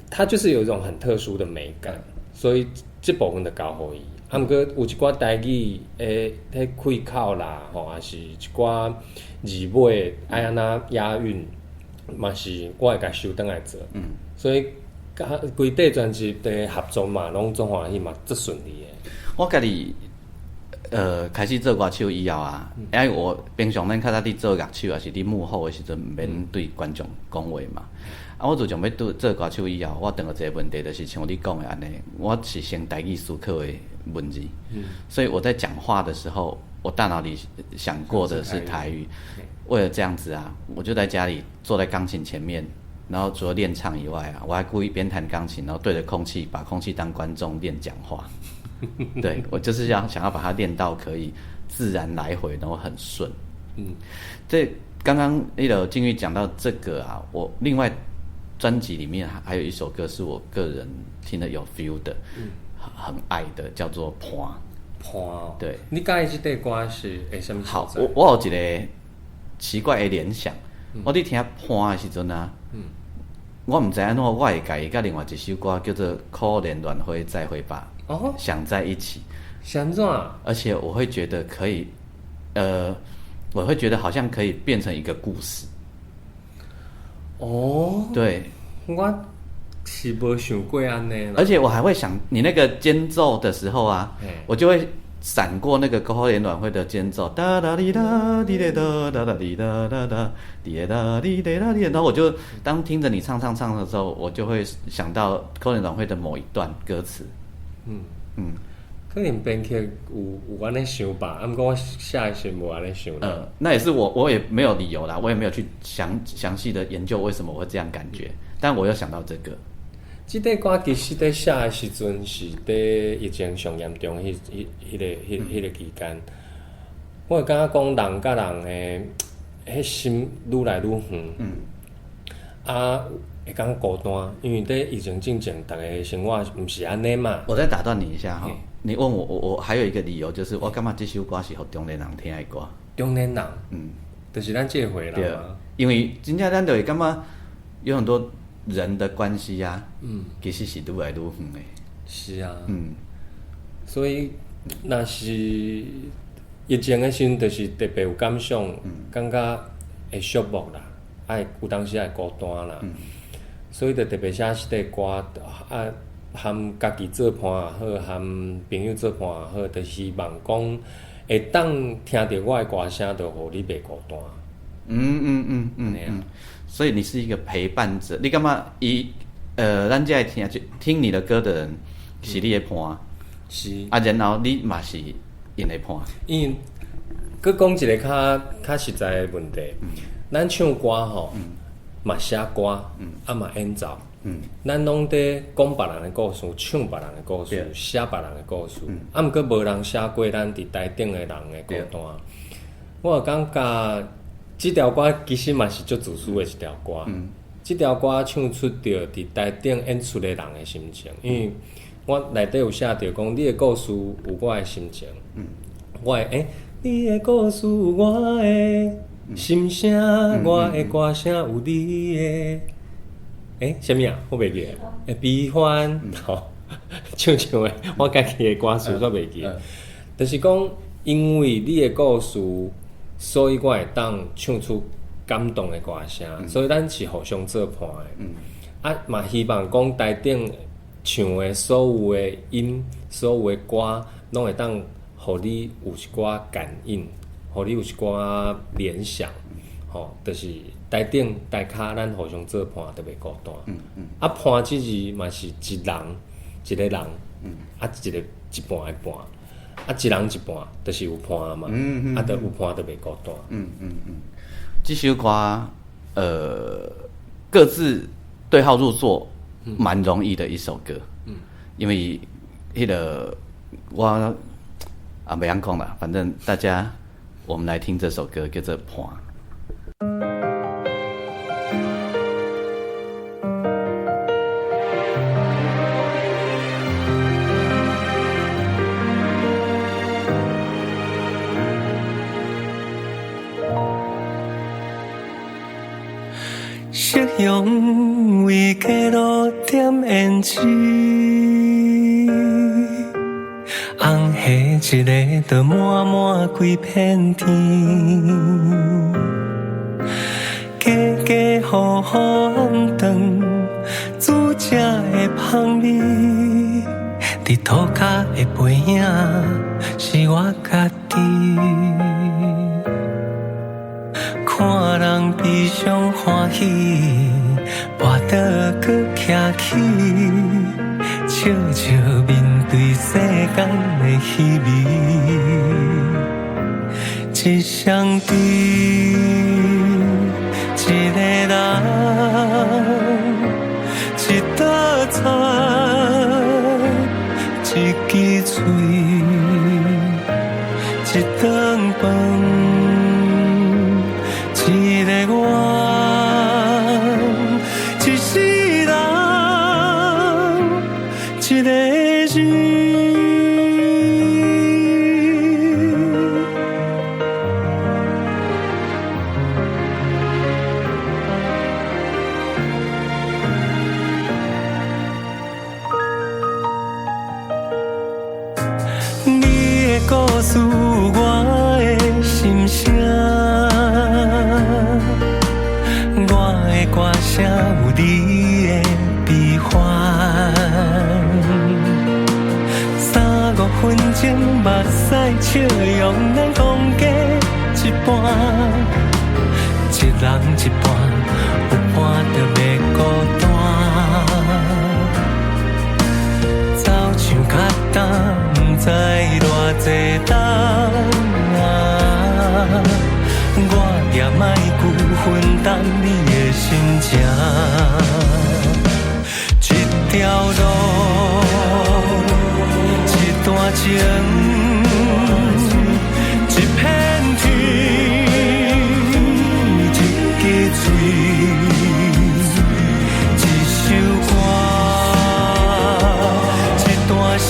他就是有一种很特殊的美感，所以这部分就交互伊。不过有一寡台语迄开口啦，也是一寡字尾爱安那押韵，嘛是我会甲收转来做。所以规块专辑的合作嘛，拢总欢喜嘛，足顺利的。我家己开始做歌手以后啊，因为我平常咱较早伫做乐手，也是伫幕后的时阵，免对观众讲话嘛。我自从要做歌手以后，我碰到一个问题，就是像你讲的安尼，我是先台语思考的文字，所以我在讲话的时候，我大脑里想过的是台语。为了这样子啊，我就在家里坐在钢琴前面，然后除了练唱以外啊，我还故意边弹钢琴，然后对着空气，把空气当观众练讲话。对，我就是想要把它练到可以自然来回，然后很顺。这刚刚那个静玉讲到这个啊，我另外专辑里面还有一首歌是我个人听得有 feel 的，很爱的，叫做《伴》。对，你介意这段歌是什么？好，我有一个奇怪的联想，我伫听《伴》的时阵啊，我唔知安怎，我会甲伊甲另外一首歌叫做《可怜乱飞再会吧》。想在一起，想怎？而且我会觉得可以，我会觉得好像可以变成一个故事。对，我是无想过安尼。而且我还会想，你那个间奏的时候啊，我就会闪过那个可怜乱飞的间奏，哒哒滴哒滴嘞哒哒哒滴哒哒哒滴嘞哒滴嘞哒滴，然后我就当听着你唱的时候，我就会想到可怜乱飞的某一段歌词。可能编曲有安尼想吧，不过我写的时无安尼想啦。那也是我也没有理由啦，我也没有去详细的研究为什么我会这样感觉，但我又想到这个。即块歌其实伫写的时阵是伫疫情上严重迄个期间，我会感觉讲人甲人的迄心愈来愈远，啊会感觉孤单，因为伫疫情之前，大家生活毋是安尼嘛。我再打断你一下哈，你问我还有一个理由就是我感觉这首歌是互中年人听的歌。中年人，就是咱这回对人嘛。因为真正咱就会感觉有很多人的关系啊，其实是愈来愈远的。是啊，所以若是疫情的时阵，就是特别有感想，感觉会寂寞啦，爱有当时会孤单啦，所以就特别写即块歌，啊，含家己做伴也好，含朋友做伴也好，就希望讲会当听到我的歌声，就互你袂孤单。所以你是一个陪伴者，你感觉咱这听你的歌的人是你的伴，是啊，然后你嘛是因的伴。因为，佮讲一个较实在的问题，咱唱歌吼，嘛写歌，啊嘛演奏，咱拢伫讲别人的故事，唱别人的故事，写别人的故事，啊，毋过无人写过咱伫台顶的人的孤单。我感觉即条歌其实嘛是足自私的一条歌，即条歌唱出着伫台顶演出的人的心情，因为我内底有写着讲，你的故事有我的心情，我的你的故事有我的心声，我的歌声有你的，啥物啊？我袂记诶，悲欢吼，唱的，我家己的歌词我袂记，就是讲，因为你的故事。所以我会当唱出感动的歌声，所以咱是互相做伴的。啊，嘛希望讲台顶唱的所有的音、所有的歌，拢会当互你有一寡感应，互你有一寡联想。吼，就是台顶台骹咱互相做伴，特别孤单。啊，伴即字嘛是一人一个人，啊一半的伴。啊，一人一半，就是有伴嘛，啊，就有伴就袂孤单。这首歌，各自对号入座，蛮容易的一首歌。因为迄个我啊袂晓讲啦，反正大家我们来听这首歌，叫做《伴》。夕阳为街路点胭脂，红霞一个就满满规片天，家家户户暗灯，煮食的香味，伫涂骹的背影是我家己。看人悲伤欢喜，跋倒搁徛起，笑笑面对世间的虚伪。一双对，一个人，一道菜，一支嘴，一顿饭。一个我，一世人，一个人。你的故事，我的心声。歌声有你的悲欢，3-5分钟目屎笑容，咱讲价一半，一人一半，有伴就袂孤单。走像较重，不知偌济重啊。我也莫久分担你的心情，一情，一片天，一支水，一首歌，一段诗。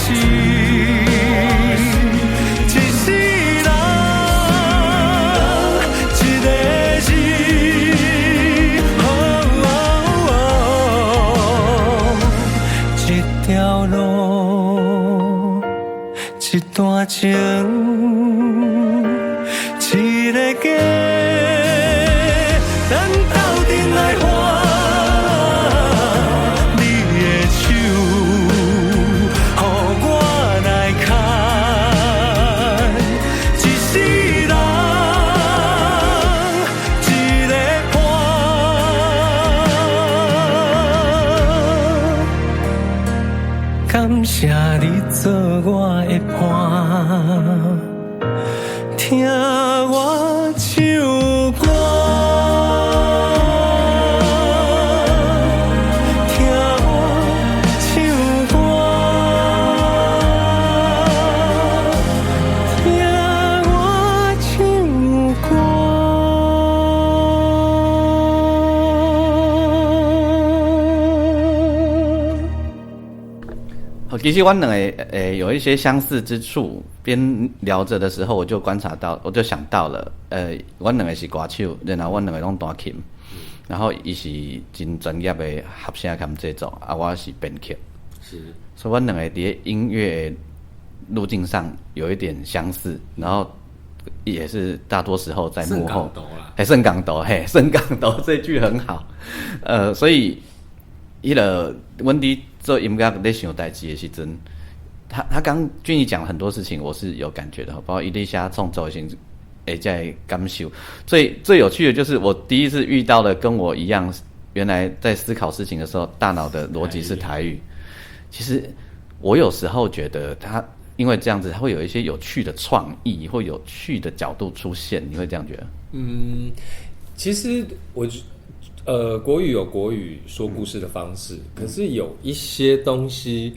一段情，一个家，咱斗阵来换你的手，予我来牵，一世人一个伴，感谢你做我的伴。听我唱歌，听我唱歌，听我唱歌。其实我两个有一些相似之处，边聊着的时候，我就观察到，我就想到了，我两个是歌手，然后我两个拢弹琴，然后伊是真专业的合声琴制作，啊，我是编曲，是，所以我两个在音乐路径上有一点相似，然后也是大多时候在幕后，圣港斗，圣港斗这句很好，所以伊个阮伫做音乐在想代志的时阵，他刚俊逸讲了很多事情，我是有感觉的，包括伊咧写创作的时候，在感受。最有趣的就是我第一次遇到了跟我一样，原来在思考事情的时候，大脑的逻辑是台语。其实我有时候觉得他因为这样子，他会有一些有趣的创意或有趣的角度出现，你会这样觉得？其实国语有国语说故事的方式，可是有一些东西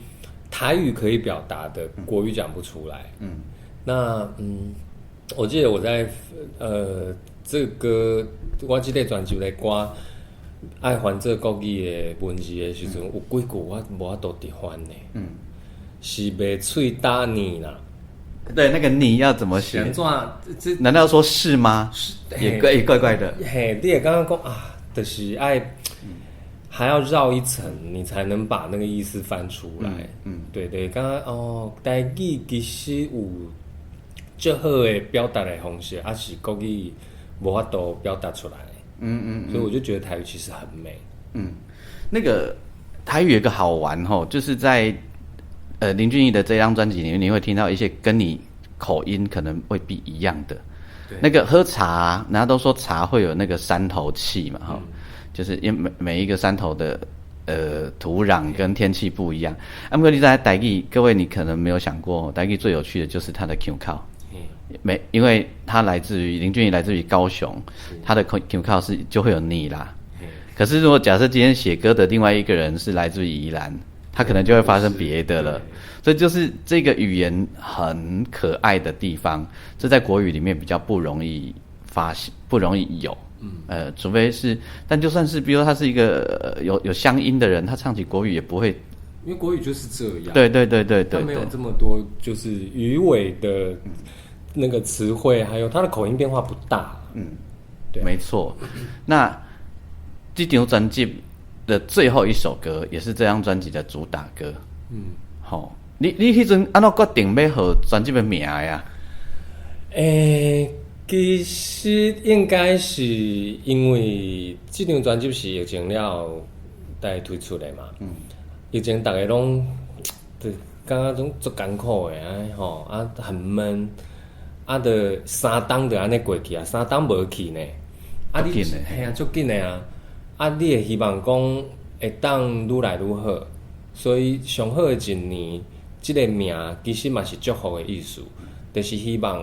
台语可以表达的，国语讲不出来。我记得我在这个我这个专辑在歌爱还这国语的文字的时阵，有几句我无法度直翻的。是卖喙打你啦。对，那个你要怎么写？难道说是吗？也怪怪的。嘿，你也刚刚讲啊。就是还要绕一层，你才能把那个意思翻出来。对，刚刚台语其实有最好的表达的方式，还是国语无法度表达出来。所以我就觉得台语其实很美。那个台语有一个好玩吼，就是在林俊逸的这张专辑里面，你会听到一些跟你口音可能未必一样的。那个喝茶，人家都说茶会有那个山头气嘛，就是因为每一个山头的土壤跟天气不一样。不过你在台语，各位你可能没有想过，台语最有趣的就是它的 Q 靠，因为它来自于林俊逸，来自于高雄，他的 Q 靠是就会有你啦。可是如果假设今天写歌的另外一个人是来自于宜兰，他可能就会发生别的了。所以就是这个语言很可爱的地方，这在国语里面比较不容易发现，不容易有。除非是，但就算是，比如说他是一个有乡音的人，他唱起国语也不会，因为国语就是这样。对，他没有这么多就是鱼尾的那个词汇，还有他的口音变化不大。对，没错。那这张专辑的最后一首歌，也是这张专辑的主打歌。好。你迄阵安怎决定要予专辑的名呀？其实应该是因为这张专辑是疫情了才推出的嘛。疫情大家拢感觉种足艰苦的很闷，就3冬就安尼过去啊，3冬无去呢。足紧的，嘿啊，足紧的啊！你会希望讲会当愈来愈好，所以上好的一年。这个名其实嘛是祝福的意思，就是希望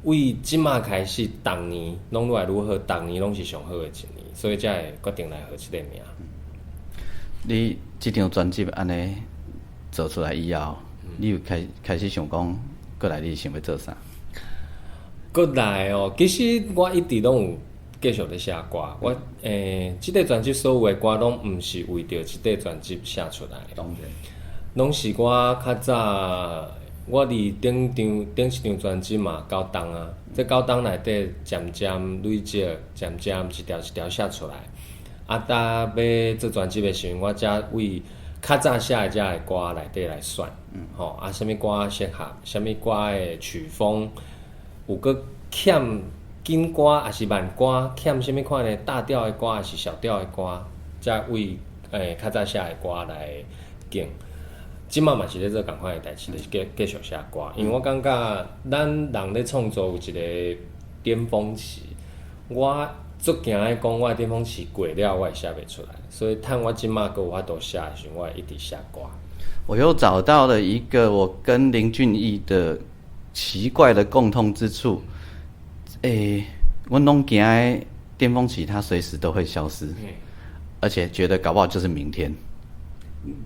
为即马开始，逐年拢愈来愈好，逐年拢是上好的一年，所以才会决定来予这个名。你这张专辑安尼做出来以后，你有开始想讲，过来你想要做啥？过来哦，其实我一直拢有继续咧写歌。我即个专辑所有的歌拢毋是为着即个专辑写出来的，当然，拢是我较早我离顶一张专辑嘛9档啊，这9档内底渐渐累积，渐渐一条一条写出来。啊，搭要做专辑的时候，我才为较早写的遮的歌内底来选，吼啊，什物歌适合，什物歌的曲风，有个欠紧歌还是慢歌，欠什物款的大调的歌还是小调的歌，才为较早写的歌来拣。即马嘛是咧做共款的代志，咧继续写歌，因为我感觉咱人咧创作有一个巅峰期，我足惊咧讲我的巅峰期过了，我会写袂出来，所以趁我即马搁有法度写的时候，我会一直写歌。我又找到了一个我跟林俊逸的奇怪的共通之处。我拢惊的巅峰期，它随时都会消失，而且觉得搞不好就是明天。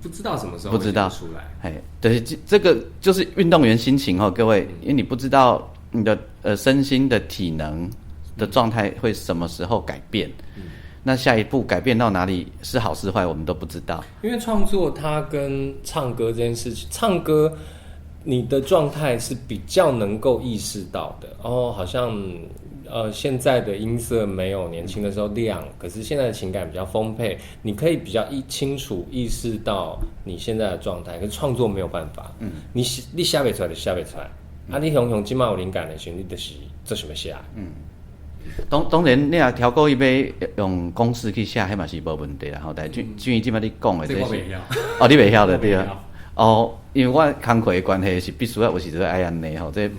不知道什么时候不知道出来，对，这个就是运动员心情各位，因为你不知道你的身心的体能的状态会什么时候改变，那下一步改变到哪里是好是坏，我们都不知道。因为创作它跟唱歌这件事情，唱歌你的状态是比较能够意识到的，好像现在的音色没有年轻的时候亮，可是现在的情感比较丰沛，你可以比较清楚意识到你现在的状态。可是创作没有办法，你写不出来就写不出来，你熊今晚有灵感的时候，你就是做什么写。当然，你若超过伊要用公式去写，迄嘛是无问题啦。但俊逸即摆你讲的这是，你袂晓的对啊。因为我工课的关系是必须要有时阵爱安尼吼，这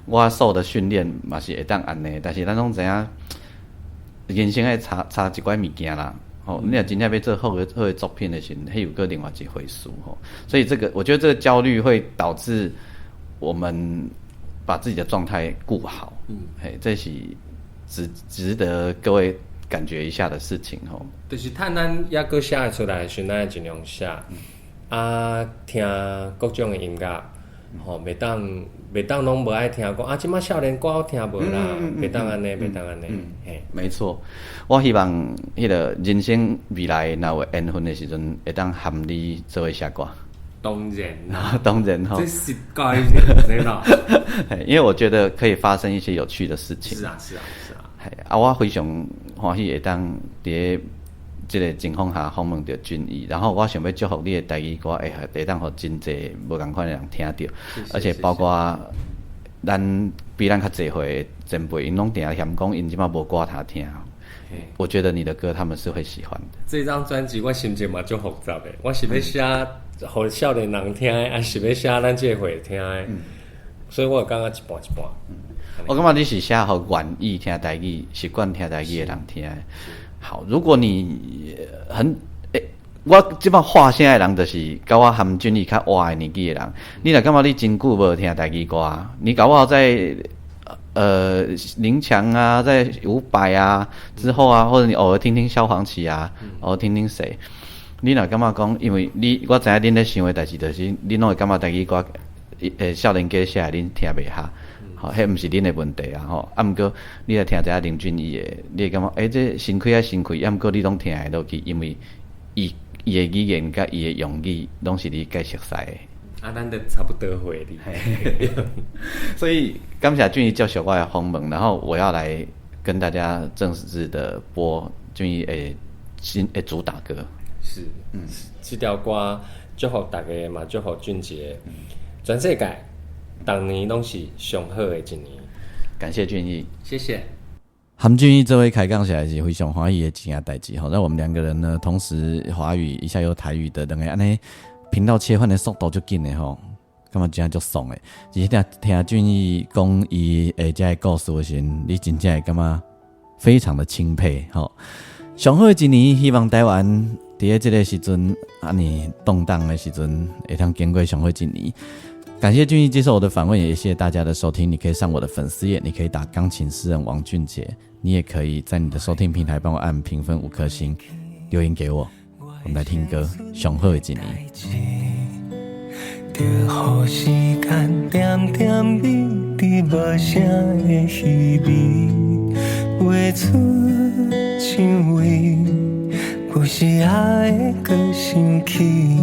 我受的训练嘛是会当安尼，但是咱拢知影，人生爱差一寡物件啦。你若真正要做好的作品的时候，迄有个另外一回事吼。所以我觉得这个焦虑会导致我们把自己的状态顾好。这是值得各位感觉一下的事情吼。就是趁咱抑搁写得出来的时候，咱会尽量写。听各种的音乐，袂当拢无爱听讲即马少年歌我听无啦，袂当安尼，袂当安尼。没错，我希望迄个人生未来若有缘分的时阵，会当含你做为写歌。当然啦，当然吼，这是该的啦。因为我觉得可以发生一些有趣的事情。是啊。我非常欢喜会当伫这个情况下访问到俊逸，然后我想要祝福你的台语歌会当互真侪无共款的人听到，而且包括咱比咱较侪岁的前辈，因拢定嫌讲因即马无歌通听。我觉得你的歌他们是会喜欢的。这张专辑我心情嘛足复杂的，我是要写互少年人听的，还是要写咱这岁听的，所以我感觉一半一半。我感觉你是写互愿意听台语、习惯听台语的人听的。好，如果你我即摆话声的人，就是甲我含俊逸较活的年纪的人。你若感觉你真久无听台语歌，你搞不好在林强啊，在伍佰啊之后啊，或者你偶尔听听萧煌奇啊，偶尔听听谁，你若感觉讲，因为我知影恁咧想的代志，就是恁拢会感觉台语歌，少年家写恁听袂下。迄毋是恁的问题啊！毋过你来听一下林俊逸的，你会感觉这新开，毋过你拢听会落去，因为伊的语言甲伊的用语拢是你介熟悉的。咱都差不多会哩。所以感谢俊逸接受我的访问，然后我要来跟大家正式的播俊逸的主打歌。是，这条歌祝福大家嘛，祝福俊逸，全世界。当年拢是上好的一年，感谢俊逸，谢谢。含俊逸这位开讲起来是非常欢喜的一件代志吼。那我们两个人呢，同时华语一下又台语的两个安尼频道切换的速度就紧的吼，感觉真正足爽的。而且听俊逸讲伊这个故事的时候，你真正会感觉非常的钦佩吼。上好的一年，希望台湾伫这个时阵安尼动荡的时阵，会通经过上好一年。感谢俊逸接受我的访问，也谢谢大家的收听。你可以上我的粉丝页，你可以打钢琴诗人王俊杰，你也可以在你的收听平台帮我按评分5颗星，留言给我。我们来听歌《上好的一年》。着予时间点点滴滴无声的虚伪，画出香味，不是爱的搁生气。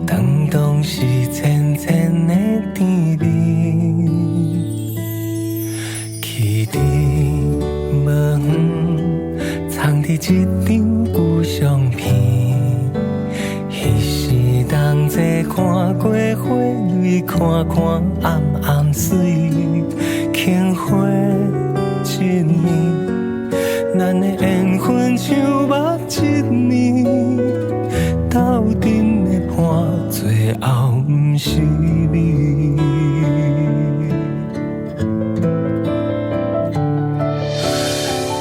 当当是浅浅的甜蜜，去伫无远，藏伫一张旧相片。彼时同齐看过花蕊，看看暗暗水，轻花一年，咱的缘分像目一年。斗阵的伴，最后不是你。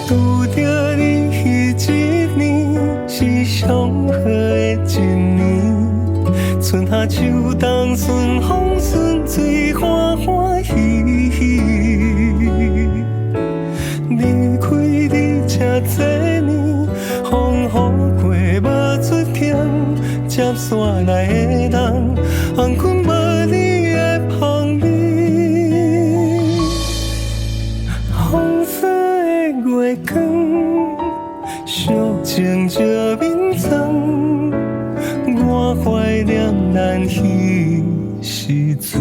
拄着你迄一年，是上好的一年。春夏秋冬，顺风顺水，欢欢喜喜。离开你这多年，风雨过无出险。接线来的人，红困无你的香味。红色的月光，寂静这面窗，我怀念咱彼时阵。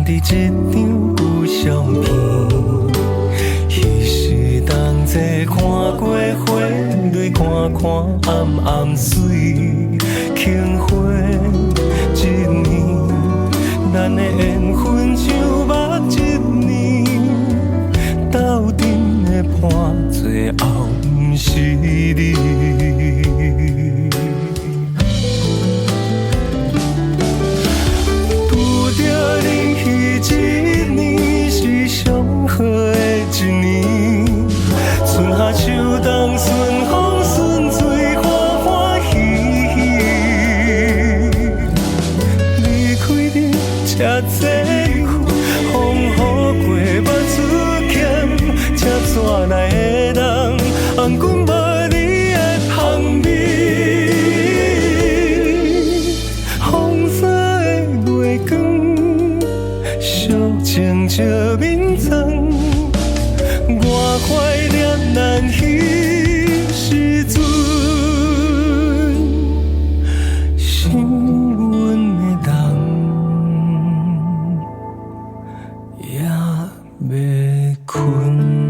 一张旧相片，彼时同齐看过花蕊，看看暗暗水，轻花一年，咱的缘分像目一年，斗阵的伴，最后不是你。一年是上好的一年，春夏秋冬，顺风顺水，欢欢喜喜。离开你这多风雨过无出险，接线来的人，红阮无你的香味。红色的月光，寂静这面窗，我怀念咱彼时阵，想阮的人也袂困。